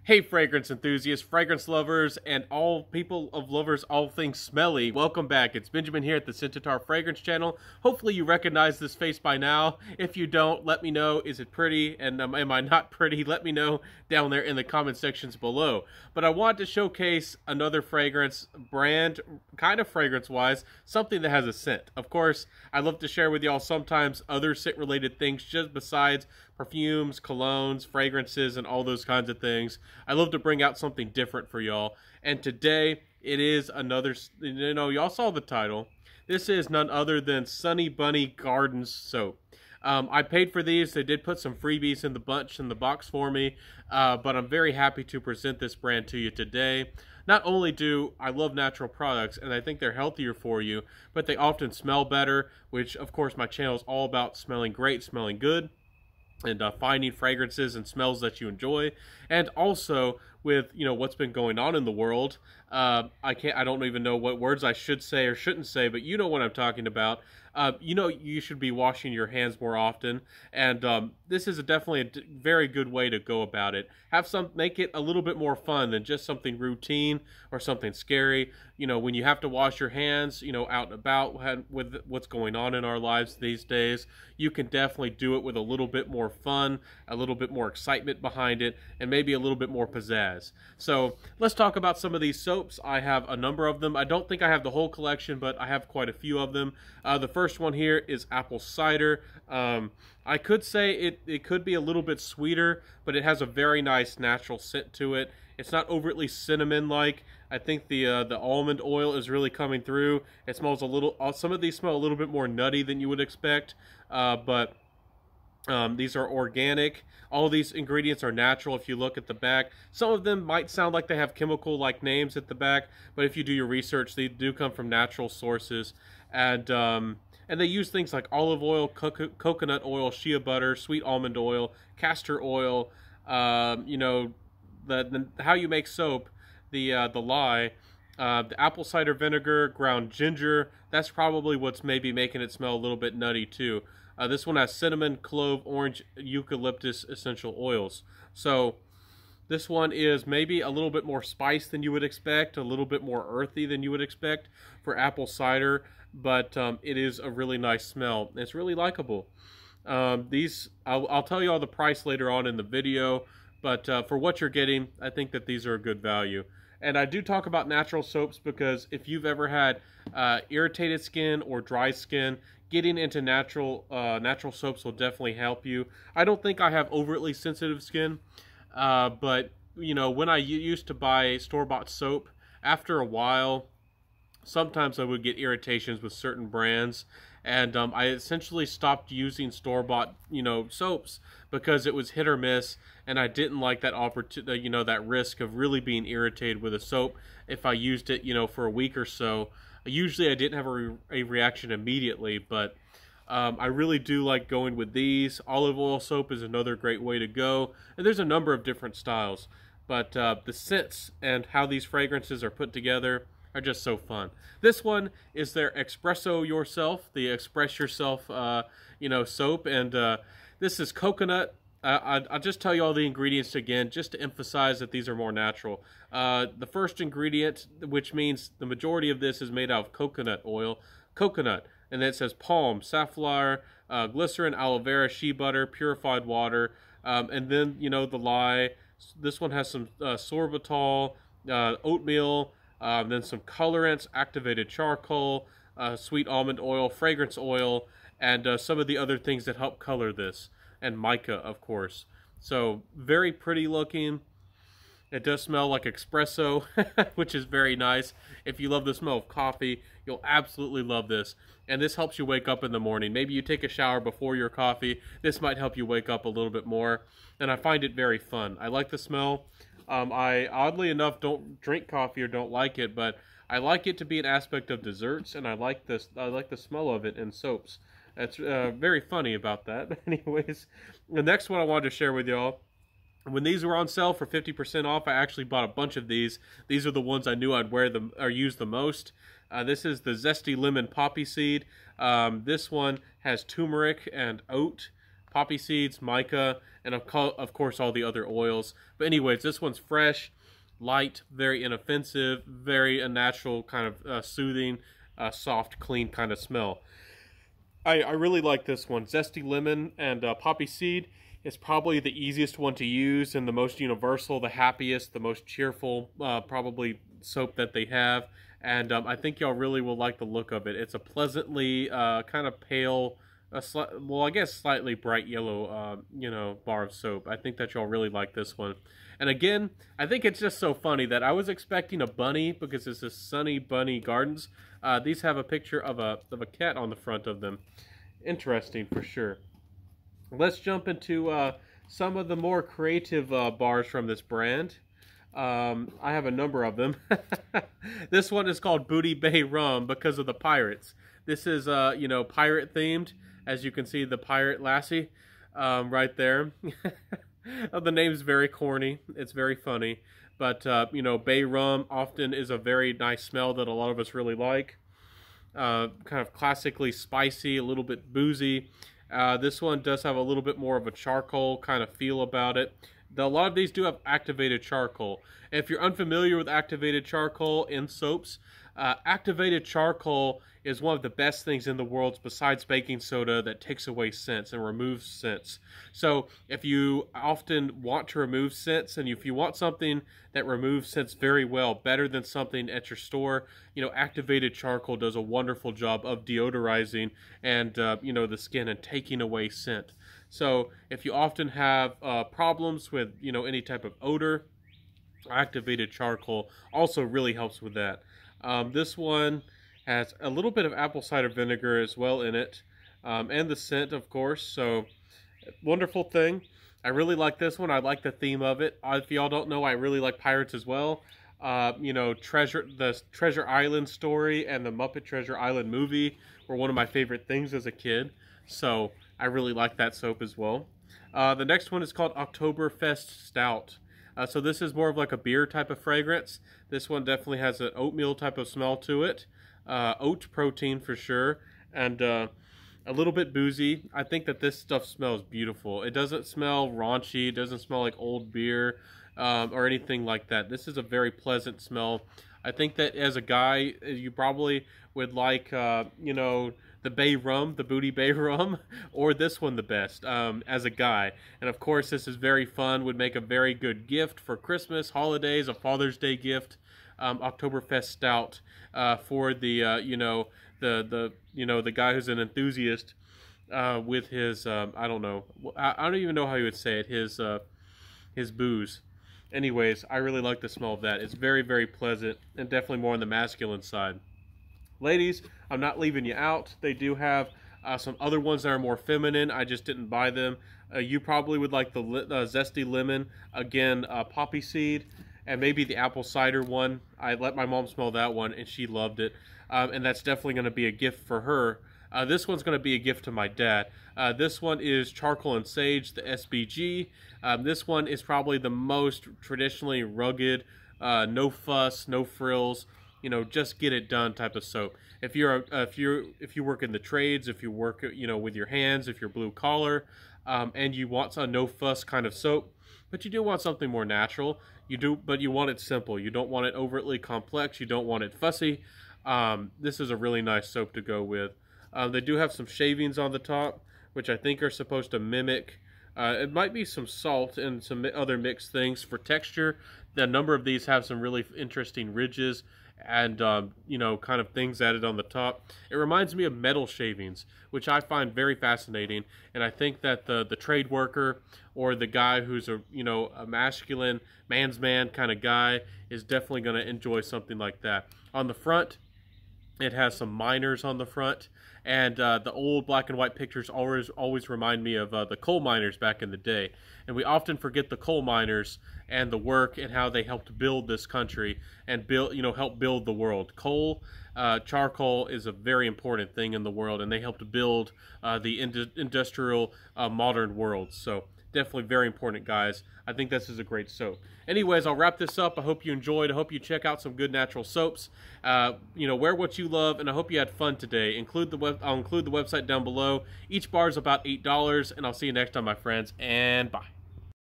Hey fragrance enthusiasts, fragrance lovers, and all people of lovers, all things smelly. Welcome back. It's Benjamin here at the Scentatar Fragrance Channel. Hopefully you recognize this face by now. If you don't, let me know. Is it pretty? And am I not pretty? Let me know down there in the comment sections below. But I want to showcase another fragrance brand, kind of fragrance-wise, something that has a scent. Of course, I love to share with y'all sometimes other scent-related things just besides perfumes, colognes, fragrances, and all those kinds of things. I love to bring out something different for y'all. And today, it is another, y'all saw the title. This is none other than Sunny Bunny Gardens Soap. I paid for these. They did put some freebies in the box for me, but I'm very happy to present this brand to you today. Not only do I love natural products, and I think they're healthier for you, but they often smell better, which, of course, my channel is all about smelling great, smelling good, and finding fragrances and smells that you enjoy. And also with what's been going on in the world, I don't even know what words I should say or shouldn't say, but you know what I'm talking about. You should be washing your hands more often, and this is definitely a very good way to go about it. Make it a little bit more fun than just something routine or something scary. When you have to wash your hands, out and about with what's going on in our lives these days, you can definitely do it with a little bit more fun, a little bit more excitement behind it, and maybe a little bit more pizzazz. So let's talk about some of these soaps. I have a number of them. I don't think I have the whole collection, but I have quite a few of them. The first one here is apple cider. I could say it could be a little bit sweeter, but it has a very nice natural scent to it. It's not overtly cinnamon-like. I think the almond oil is really coming through. It smells a little. Some of these smell a little bit more nutty than you would expect, but these are organic. All of these ingredients are natural if you look at the back. Some of them might sound like they have chemical-like names at the back, but if you do your research, they do come from natural sources. And they use things like olive oil, coconut oil, shea butter, sweet almond oil, castor oil, how you make soap, the lye, the apple cider vinegar, ground ginger. That's probably what's maybe making it smell a little bit nutty too. This one has cinnamon, clove, orange, eucalyptus essential oils. So this one is maybe a little bit more spice than you would expect, a little bit more earthy than you would expect for apple cider, but it is a really nice smell. It's really likable. I'll tell you all the price later on in the video, but for what you're getting, I think that these are a good value. And I do talk about natural soaps because if you've ever had irritated skin or dry skin, getting into natural soaps will definitely help you. I don't think I have overtly sensitive skin, but when I used to buy store-bought soap, after a while, sometimes I would get irritations with certain brands, and I essentially stopped using store-bought soaps because it was hit or miss, and I didn't like that that risk of really being irritated with a soap if I used it for a week or so. Usually I didn't have a reaction immediately, but I really do like going with these. Olive oil soap is another great way to go, and there's a number of different styles, but the scents and how these fragrances are put together are just so fun. This one is their Espresso Yourself, the Express Yourself soap, and this is coconut. I'll just tell you all the ingredients again, just to emphasize that these are more natural. The first ingredient, which means the majority of this is made out of coconut oil, and then it says palm, safflower, glycerin, aloe vera, shea butter, purified water, and then the lye. This one has some sorbitol, oatmeal, then some colorants, activated charcoal, sweet almond oil, fragrance oil, and some of the other things that help color this. And mica, of course. So very pretty looking. It does smell like espresso, which is very nice. If you love the smell of coffee, you'll absolutely love this. And this helps you wake up in the morning. Maybe you take a shower before your coffee. This might help you wake up a little bit more. And I find it very fun. I like the smell. I, oddly enough, don't drink coffee or don't like it, but I like it to be an aspect of desserts, and I like the smell of it in soaps. That's very funny about that. But anyways, the next one I wanted to share with y'all, when these were on sale for 50% off, I actually bought a bunch of these. These are the ones I knew I'd wear them or use the most. This is the Zesty Lemon Poppy Seed. This one has turmeric and oat, poppy seeds, mica, and of course all the other oils. But anyways, this one's fresh, light, very inoffensive, very a natural kind of soothing, soft, clean kind of smell. I really like this one. Zesty Lemon and Poppy Seed is probably the easiest one to use and the most universal, the happiest, the most cheerful probably soap that they have. And I think y'all really will like the look of it. It's a pleasantly kind of pale, well, I guess slightly bright yellow, you know, bar of soap. I think that y'all really like this one. And again, I think it's just so funny that I was expecting a bunny because this is Sunny Bunny Gardens. These have a picture of a cat on the front of them. Interesting for sure. Let's jump into some of the more creative bars from this brand. I have a number of them. This one is called Booty Bay Rum because of the pirates. This is, you know, pirate themed. As you can see, the pirate lassie right there. The name's very corny. It's very funny. But, you know, Bay Rum often is a very nice smell that a lot of us really like. Kind of classically spicy, a little bit boozy. This one does have a little bit more of a charcoal kind of feel about it. A lot of these do have activated charcoal. If you're unfamiliar with activated charcoal in soaps, activated charcoal is one of the best things in the world besides baking soda that takes away scents and removes scents. So if you often want to remove scents, and if you want something that removes scents very well, better than something at your store, you know, activated charcoal does a wonderful job of deodorizing and, you know, the skin and taking away scent. So if you often have problems with, you know, any type of odor, activated charcoal also really helps with that. This one has a little bit of apple cider vinegar as well in it, and the scent, of course. So, wonderful thing. I really like this one. I like the theme of it. If y'all don't know, I really like pirates as well. You know, the Treasure Island story and the Muppet Treasure Island movie were one of my favorite things as a kid. So, I really like that soap as well. The next one is called Oktoberfest Stout. So this is more of like a beer type of fragrance. This one definitely has an oatmeal type of smell to it. Oat protein for sure. And a little bit boozy. I think that this stuff smells beautiful. It doesn't smell raunchy. It doesn't smell like old beer or anything like that. This is a very pleasant smell. I think that as a guy, you probably would like, you know, the Bay Rum, the Booty Bay Rum, or this one the best as a guy. And of course, this is very fun, would make a very good gift for Christmas, holidays, a Father's Day gift. Oktoberfest Stout for the, you know, the guy who's an enthusiast with his, I don't know, I don't even know how you would say it, his booze. Anyways, I really like the smell of that. It's very, very pleasant and definitely more on the masculine side. Ladies, I'm not leaving you out. They do have some other ones that are more feminine. I just didn't buy them. You probably would like the Zesty Lemon, again, Poppy Seed, and maybe the apple cider one. I let my mom smell that one, and she loved it. And that's definitely going to be a gift for her. This one's going to be a gift to my dad. This one is Charcoal and Sage, the SBG. This one is probably the most traditionally rugged, no fuss, no frills, you know, just get it done type of soap. If you work in the trades, if you work, you know, with your hands, if you're blue collar, and you want a no fuss kind of soap, but you do want something more natural, but you want it simple. You don't want it overtly complex. You don't want it fussy. This is a really nice soap to go with. They do have some shavings on the top, which I think are supposed to mimic. It might be some salt and some other mixed things for texture. A number of these have some really interesting ridges and, you know, kind of things added on the top. It reminds me of metal shavings, which I find very fascinating. And I think that the trade worker or the guy who's a, you know, a masculine, man's man kind of guy is definitely going to enjoy something like that. On the front, it has some miners on the front. And the old black and white pictures always remind me of the coal miners back in the day. And we often forget the coal miners and the work and how they helped build this country and help build the world. Coal, charcoal is a very important thing in the world, and they helped build the industrial modern world. So definitely very important, guys. I think this is a great soap. Anyways, I'll wrap this up. I hope you enjoyed. I hope you check out some good natural soaps. You know, wear what you love, and I hope you had fun today. I'll include the website down below. Each bar is about $8, and I'll see you next time, my friends, and bye.